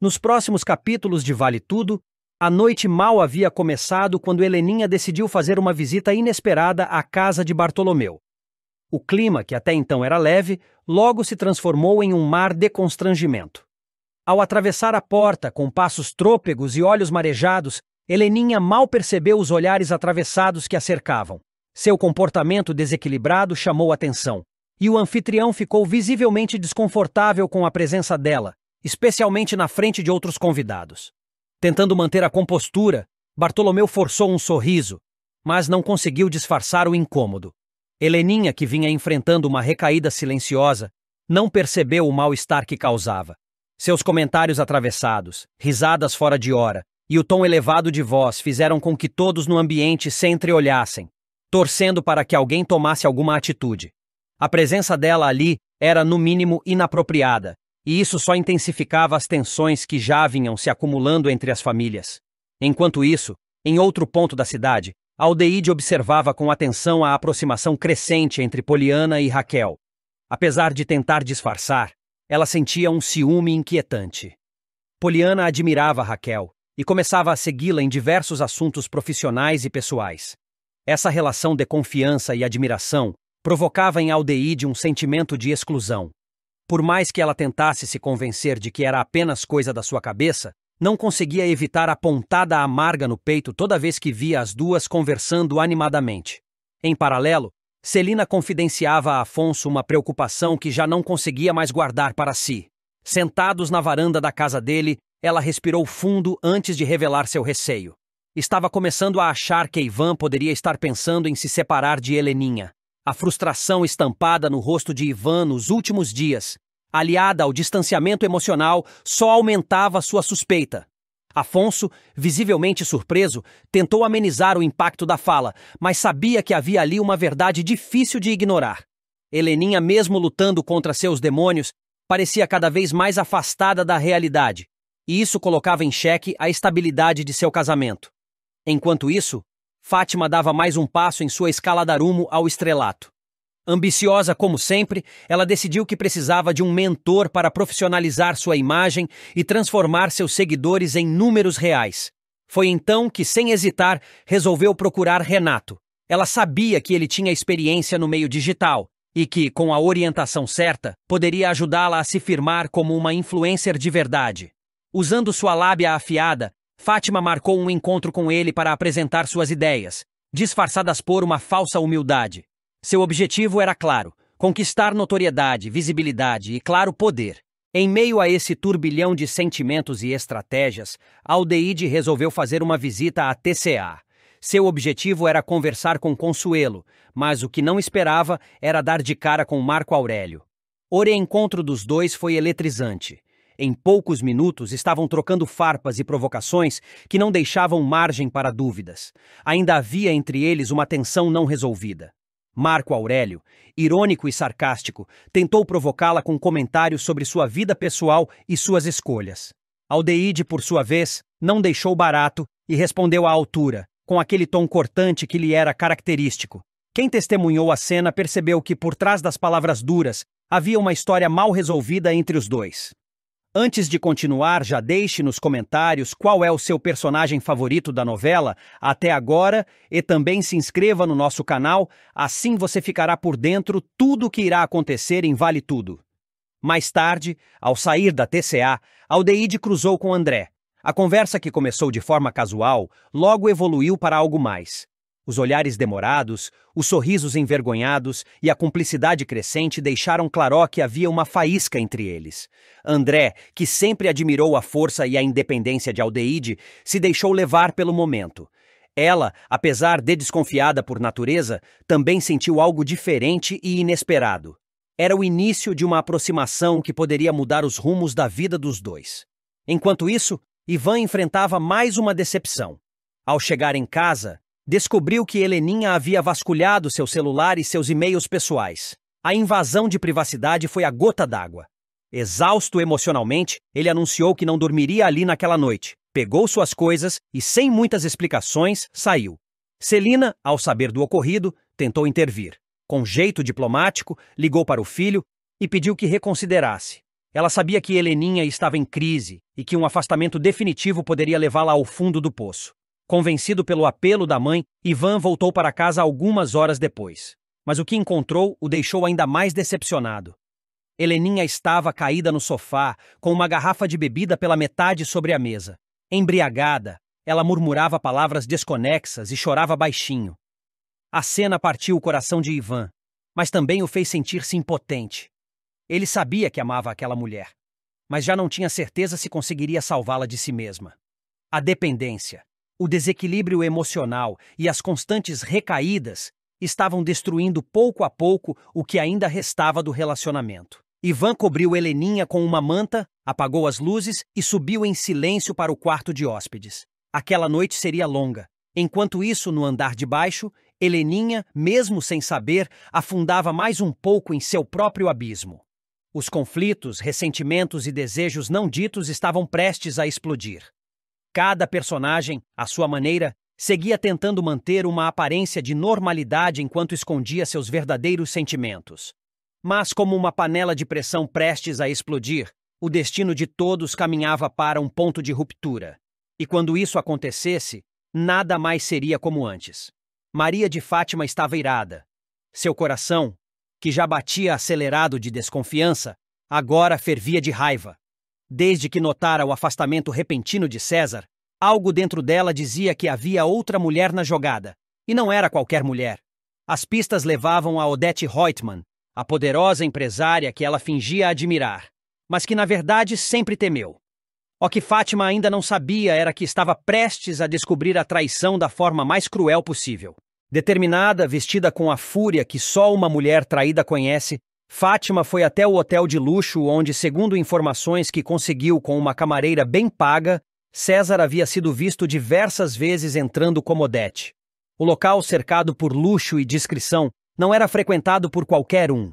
Nos próximos capítulos de Vale Tudo, a noite mal havia começado quando Heleninha decidiu fazer uma visita inesperada à casa de Bartolomeu. O clima, que até então era leve, logo se transformou em um mar de constrangimento. Ao atravessar a porta com passos trôpegos e olhos marejados, Heleninha mal percebeu os olhares atravessados que a cercavam. Seu comportamento desequilibrado chamou atenção, e o anfitrião ficou visivelmente desconfortável com a presença dela, especialmente na frente de outros convidados. Tentando manter a compostura, Bartolomeu forçou um sorriso, mas não conseguiu disfarçar o incômodo. Heleninha, que vinha enfrentando uma recaída silenciosa, não percebeu o mal-estar que causava. Seus comentários atravessados, risadas fora de hora e o tom elevado de voz fizeram com que todos no ambiente se entreolhassem, torcendo para que alguém tomasse alguma atitude. A presença dela ali era, no mínimo, inapropriada, e isso só intensificava as tensões que já vinham se acumulando entre as famílias. Enquanto isso, em outro ponto da cidade, Aldeide observava com atenção a aproximação crescente entre Poliana e Raquel. Apesar de tentar disfarçar, ela sentia um ciúme inquietante. Poliana admirava Raquel e começava a segui-la em diversos assuntos profissionais e pessoais. Essa relação de confiança e admiração provocava em Aldeide um sentimento de exclusão. Por mais que ela tentasse se convencer de que era apenas coisa da sua cabeça, não conseguia evitar a pontada amarga no peito toda vez que via as duas conversando animadamente. Em paralelo, Celina confidenciava a Afonso uma preocupação que já não conseguia mais guardar para si. Sentados na varanda da casa dele, ela respirou fundo antes de revelar seu receio. Estava começando a achar que Ivan poderia estar pensando em se separar de Heleninha. A frustração estampada no rosto de Ivan nos últimos dias, aliada ao distanciamento emocional, só aumentava sua suspeita. Afonso, visivelmente surpreso, tentou amenizar o impacto da fala, mas sabia que havia ali uma verdade difícil de ignorar. Heleninha, mesmo lutando contra seus demônios, parecia cada vez mais afastada da realidade, e isso colocava em xeque a estabilidade de seu casamento. Enquanto isso, Fátima dava mais um passo em sua escalada rumo ao estrelato. Ambiciosa como sempre, ela decidiu que precisava de um mentor para profissionalizar sua imagem e transformar seus seguidores em números reais. Foi então que, sem hesitar, resolveu procurar Renato. Ela sabia que ele tinha experiência no meio digital e que, com a orientação certa, poderia ajudá-la a se firmar como uma influencer de verdade. Usando sua lábia afiada, Fátima marcou um encontro com ele para apresentar suas ideias, disfarçadas por uma falsa humildade. Seu objetivo era claro: conquistar notoriedade, visibilidade e, claro, poder. Em meio a esse turbilhão de sentimentos e estratégias, Aldeide resolveu fazer uma visita à TCA. Seu objetivo era conversar com Consuelo, mas o que não esperava era dar de cara com Marco Aurélio. O reencontro dos dois foi eletrizante. Em poucos minutos estavam trocando farpas e provocações que não deixavam margem para dúvidas. Ainda havia entre eles uma tensão não resolvida. Marco Aurélio, irônico e sarcástico, tentou provocá-la com comentários sobre sua vida pessoal e suas escolhas. Aldeide, por sua vez, não deixou barato e respondeu à altura, com aquele tom cortante que lhe era característico. Quem testemunhou a cena percebeu que, por trás das palavras duras, havia uma história mal resolvida entre os dois. Antes de continuar, já deixe nos comentários qual é o seu personagem favorito da novela até agora e também se inscreva no nosso canal, assim você ficará por dentro tudo o que irá acontecer em Vale Tudo. Mais tarde, ao sair da TCA, Aldeide cruzou com André. A conversa, que começou de forma casual, logo evoluiu para algo mais. Os olhares demorados, os sorrisos envergonhados e a cumplicidade crescente deixaram claro que havia uma faísca entre eles. André, que sempre admirou a força e a independência de Aldeide, se deixou levar pelo momento. Ela, apesar de desconfiada por natureza, também sentiu algo diferente e inesperado. Era o início de uma aproximação que poderia mudar os rumos da vida dos dois. Enquanto isso, Ivan enfrentava mais uma decepção. Ao chegar em casa, descobriu que Heleninha havia vasculhado seu celular e seus e-mails pessoais. A invasão de privacidade foi a gota d'água. Exausto emocionalmente, ele anunciou que não dormiria ali naquela noite. Pegou suas coisas e, sem muitas explicações, saiu. Celina, ao saber do ocorrido, tentou intervir. Com jeito diplomático, ligou para o filho e pediu que reconsiderasse. Ela sabia que Heleninha estava em crise e que um afastamento definitivo poderia levá-la ao fundo do poço. Convencido pelo apelo da mãe, Ivan voltou para casa algumas horas depois. Mas o que encontrou o deixou ainda mais decepcionado. Heleninha estava caída no sofá, com uma garrafa de bebida pela metade sobre a mesa. Embriagada, ela murmurava palavras desconexas e chorava baixinho. A cena partiu o coração de Ivan, mas também o fez sentir-se impotente. Ele sabia que amava aquela mulher, mas já não tinha certeza se conseguiria salvá-la de si mesma. A dependência, o desequilíbrio emocional e as constantes recaídas estavam destruindo pouco a pouco o que ainda restava do relacionamento. Ivan cobriu Heleninha com uma manta, apagou as luzes e subiu em silêncio para o quarto de hóspedes. Aquela noite seria longa. Enquanto isso, no andar de baixo, Heleninha, mesmo sem saber, afundava mais um pouco em seu próprio abismo. Os conflitos, ressentimentos e desejos não ditos estavam prestes a explodir. Cada personagem, à sua maneira, seguia tentando manter uma aparência de normalidade enquanto escondia seus verdadeiros sentimentos. Mas, como uma panela de pressão prestes a explodir, o destino de todos caminhava para um ponto de ruptura. E quando isso acontecesse, nada mais seria como antes. Maria de Fátima estava irada. Seu coração, que já batia acelerado de desconfiança, agora fervia de raiva. Desde que notara o afastamento repentino de César, algo dentro dela dizia que havia outra mulher na jogada. E não era qualquer mulher. As pistas levavam a Odete Reutemann, a poderosa empresária que ela fingia admirar, mas que na verdade sempre temeu. O que Fátima ainda não sabia era que estava prestes a descobrir a traição da forma mais cruel possível. Determinada, vestida com a fúria que só uma mulher traída conhece, Fátima foi até o hotel de luxo onde, segundo informações que conseguiu com uma camareira bem paga, César havia sido visto diversas vezes entrando como Odete. O local, cercado por luxo e discrição, não era frequentado por qualquer um.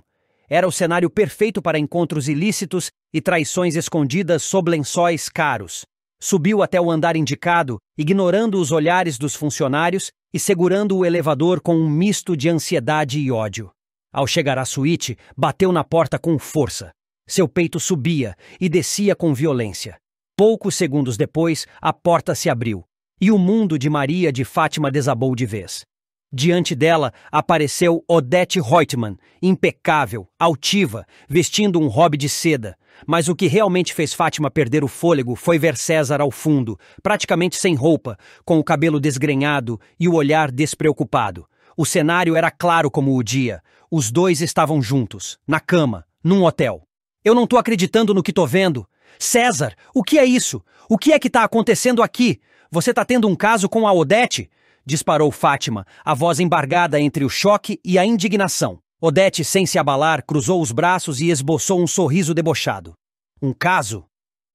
Era o cenário perfeito para encontros ilícitos e traições escondidas sob lençóis caros. Subiu até o andar indicado, ignorando os olhares dos funcionários e segurando o elevador com um misto de ansiedade e ódio. Ao chegar à suíte, bateu na porta com força. Seu peito subia e descia com violência. Poucos segundos depois, a porta se abriu, e o mundo de Maria de Fátima desabou de vez. Diante dela apareceu Odete Reutemann, impecável, altiva, vestindo um robe de seda. Mas o que realmente fez Fátima perder o fôlego foi ver César ao fundo, praticamente sem roupa, com o cabelo desgrenhado e o olhar despreocupado. O cenário era claro como o dia. Os dois estavam juntos, na cama, num hotel. Eu não tô acreditando no que tô vendo. César, o que é isso? O que é que tá acontecendo aqui? Você tá tendo um caso com a Odete? Disparou Fátima, a voz embargada entre o choque e a indignação. Odete, sem se abalar, cruzou os braços e esboçou um sorriso debochado. Um caso?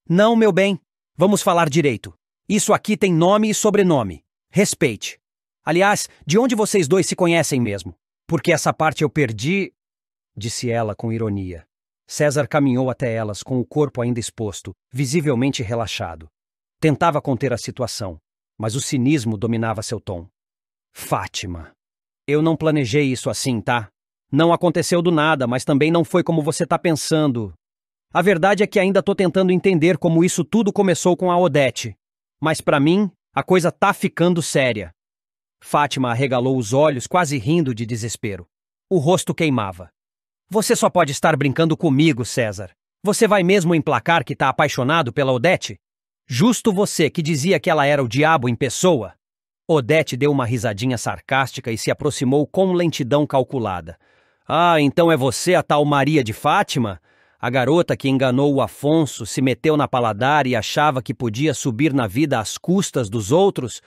Não, meu bem. Vamos falar direito. Isso aqui tem nome e sobrenome. Respeite. Aliás, de onde vocês dois se conhecem mesmo? Porque essa parte eu perdi, disse ela com ironia. César caminhou até elas com o corpo ainda exposto, visivelmente relaxado. Tentava conter a situação, mas o cinismo dominava seu tom. Fátima, eu não planejei isso assim, tá? Não aconteceu do nada, mas também não foi como você tá pensando. A verdade é que ainda tô tentando entender como isso tudo começou com a Odete. Mas pra mim, a coisa tá ficando séria. Fátima arregalou os olhos, quase rindo de desespero. O rosto queimava. Você só pode estar brincando comigo, César. Você vai mesmo emplacar que tá apaixonado pela Odete? Justo você que dizia que ela era o diabo em pessoa. Odete deu uma risadinha sarcástica e se aproximou com lentidão calculada. Ah, então é você a tal Maria de Fátima? A garota que enganou o Afonso, se meteu na Paladar e achava que podia subir na vida às custas dos outros?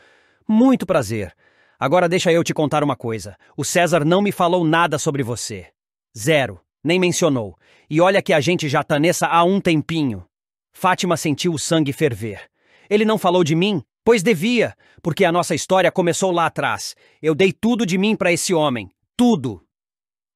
Muito prazer. Agora deixa eu te contar uma coisa. O César não me falou nada sobre você. Zero. Nem mencionou. E olha que a gente já tá nessa há um tempinho. Fátima sentiu o sangue ferver. Ele não falou de mim? Pois devia, porque a nossa história começou lá atrás. Eu dei tudo de mim para esse homem. Tudo.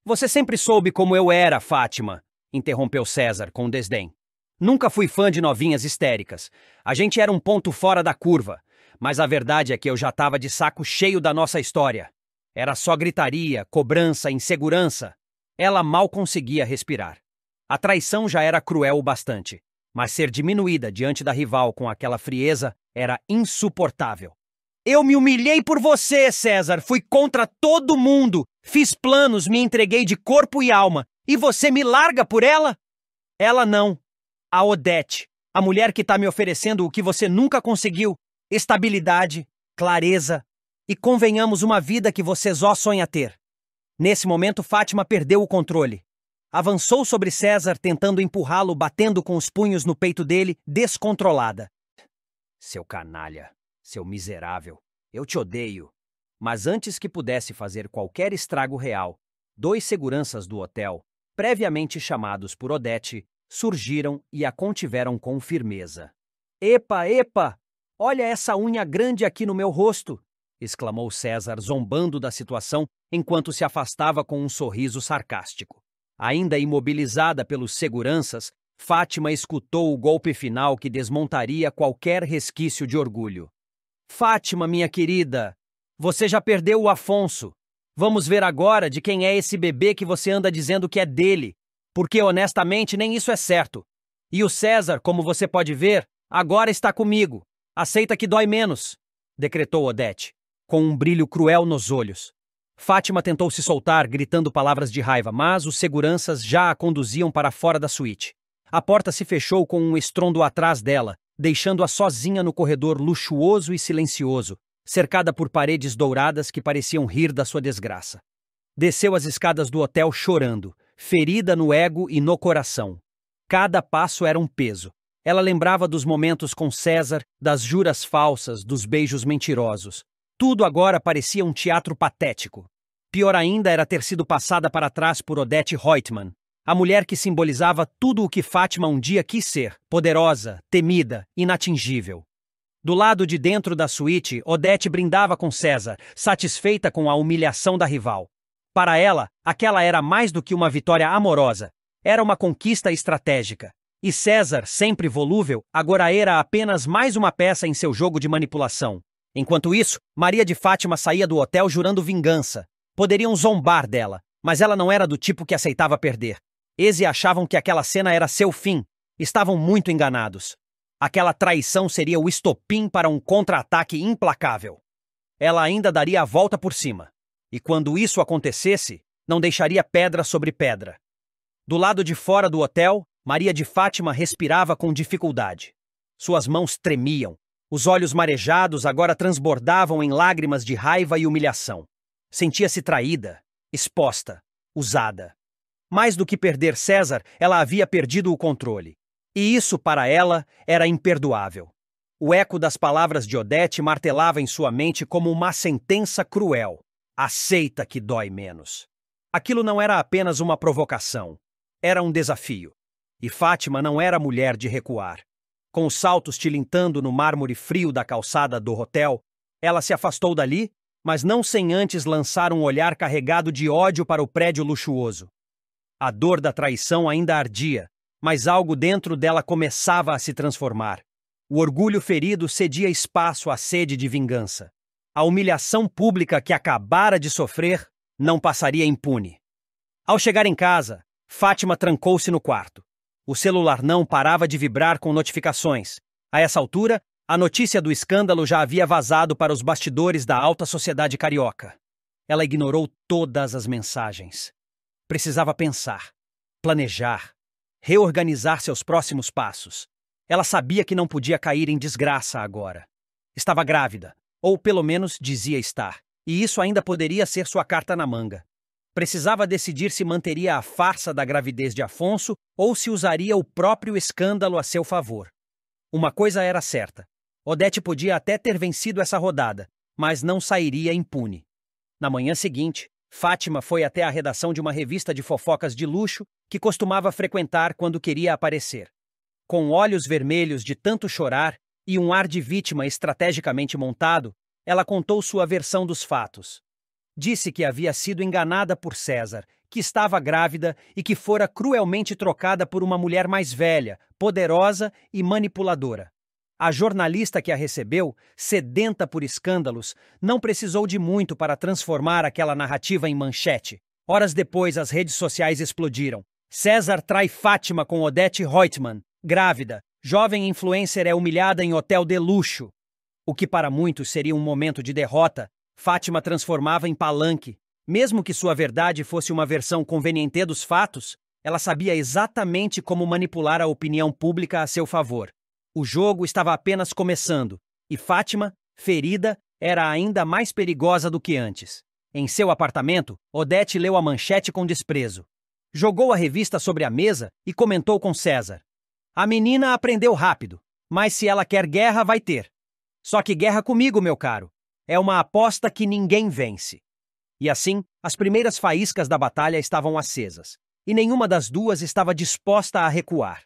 Você sempre soube como eu era, Fátima, interrompeu César com desdém. Nunca fui fã de novinhas histéricas. A gente era um ponto fora da curva. Mas a verdade é que eu já estava de saco cheio da nossa história. Era só gritaria, cobrança, insegurança. Ela mal conseguia respirar. A traição já era cruel o bastante, mas ser diminuída diante da rival com aquela frieza era insuportável. Eu me humilhei por você, César. Fui contra todo mundo. Fiz planos, me entreguei de corpo e alma. E você me larga por ela? Ela não. A Odete. A mulher que está me oferecendo o que você nunca conseguiu. Estabilidade, clareza e, convenhamos, uma vida que você só sonha ter. Nesse momento, Fátima perdeu o controle. Avançou sobre César, tentando empurrá-lo, batendo com os punhos no peito dele, descontrolada. Seu canalha, seu miserável, eu te odeio. Mas antes que pudesse fazer qualquer estrago real, 2 seguranças do hotel, previamente chamados por Odete, surgiram e a contiveram com firmeza. Epa, epa! Olha essa unha grande aqui no meu rosto! Exclamou César, zombando da situação enquanto se afastava com um sorriso sarcástico. Ainda imobilizada pelos seguranças, Fátima escutou o golpe final que desmontaria qualquer resquício de orgulho. Fátima, minha querida, você já perdeu o Afonso. Vamos ver agora de quem é esse bebê que você anda dizendo que é dele, porque honestamente nem isso é certo. E o César, como você pode ver, agora está comigo. Aceita que dói menos, decretou Odete, com um brilho cruel nos olhos. Fátima tentou se soltar, gritando palavras de raiva, mas os seguranças já a conduziam para fora da suíte. A porta se fechou com um estrondo atrás dela, deixando-a sozinha no corredor luxuoso e silencioso, cercada por paredes douradas que pareciam rir da sua desgraça. Desceu as escadas do hotel chorando, ferida no ego e no coração. Cada passo era um peso. Ela lembrava dos momentos com César, das juras falsas, dos beijos mentirosos. Tudo agora parecia um teatro patético. Pior ainda era ter sido passada para trás por Odete Reutemann, a mulher que simbolizava tudo o que Fátima um dia quis ser, poderosa, temida, inatingível. Do lado de dentro da suíte, Odete brindava com César, satisfeita com a humilhação da rival. Para ela, aquela era mais do que uma vitória amorosa, era uma conquista estratégica. E César, sempre volúvel, agora era apenas mais uma peça em seu jogo de manipulação. Enquanto isso, Maria de Fátima saía do hotel jurando vingança. Poderiam zombar dela, mas ela não era do tipo que aceitava perder. Eles achavam que aquela cena era seu fim. Estavam muito enganados. Aquela traição seria o estopim para um contra-ataque implacável. Ela ainda daria a volta por cima. E quando isso acontecesse, não deixaria pedra sobre pedra. Do lado de fora do hotel, Maria de Fátima respirava com dificuldade. Suas mãos tremiam. Os olhos marejados agora transbordavam em lágrimas de raiva e humilhação. Sentia-se traída, exposta, usada. Mais do que perder César, ela havia perdido o controle. E isso, para ela, era imperdoável. O eco das palavras de Odete martelava em sua mente como uma sentença cruel. Aceita que dói menos. Aquilo não era apenas uma provocação. Era um desafio. E Fátima não era mulher de recuar. Com os saltos tilintando no mármore frio da calçada do hotel, ela se afastou dali, mas não sem antes lançar um olhar carregado de ódio para o prédio luxuoso. A dor da traição ainda ardia, mas algo dentro dela começava a se transformar. O orgulho ferido cedia espaço à sede de vingança. A humilhação pública que acabara de sofrer não passaria impune. Ao chegar em casa, Fátima trancou-se no quarto. O celular não parava de vibrar com notificações. A essa altura, a notícia do escândalo já havia vazado para os bastidores da alta sociedade carioca. Ela ignorou todas as mensagens. Precisava pensar, planejar, reorganizar seus próximos passos. Ela sabia que não podia cair em desgraça agora. Estava grávida, ou pelo menos dizia estar, e isso ainda poderia ser sua carta na manga. Precisava decidir se manteria a farsa da gravidez de Afonso ou se usaria o próprio escândalo a seu favor. Uma coisa era certa. Odete podia até ter vencido essa rodada, mas não sairia impune. Na manhã seguinte, Fátima foi até a redação de uma revista de fofocas de luxo que costumava frequentar quando queria aparecer. Com olhos vermelhos de tanto chorar e um ar de vítima estrategicamente montado, ela contou sua versão dos fatos. Disse que havia sido enganada por César, que estava grávida e que fora cruelmente trocada por uma mulher mais velha, poderosa e manipuladora. A jornalista que a recebeu, sedenta por escândalos, não precisou de muito para transformar aquela narrativa em manchete. Horas depois, as redes sociais explodiram. César trai Fátima com Odete Reutemann, grávida. Jovem influencer é humilhada em hotel de luxo. O que para muitos seria um momento de derrota, Fátima transformava em palanque. Mesmo que sua verdade fosse uma versão conveniente dos fatos, ela sabia exatamente como manipular a opinião pública a seu favor. O jogo estava apenas começando, e Fátima, ferida, era ainda mais perigosa do que antes. Em seu apartamento, Odete leu a manchete com desprezo. Jogou a revista sobre a mesa e comentou com César. A menina aprendeu rápido, mas se ela quer guerra, vai ter. Só que guerra comigo, meu caro. É uma aposta que ninguém vence. E assim, as primeiras faíscas da batalha estavam acesas, e nenhuma das duas estava disposta a recuar.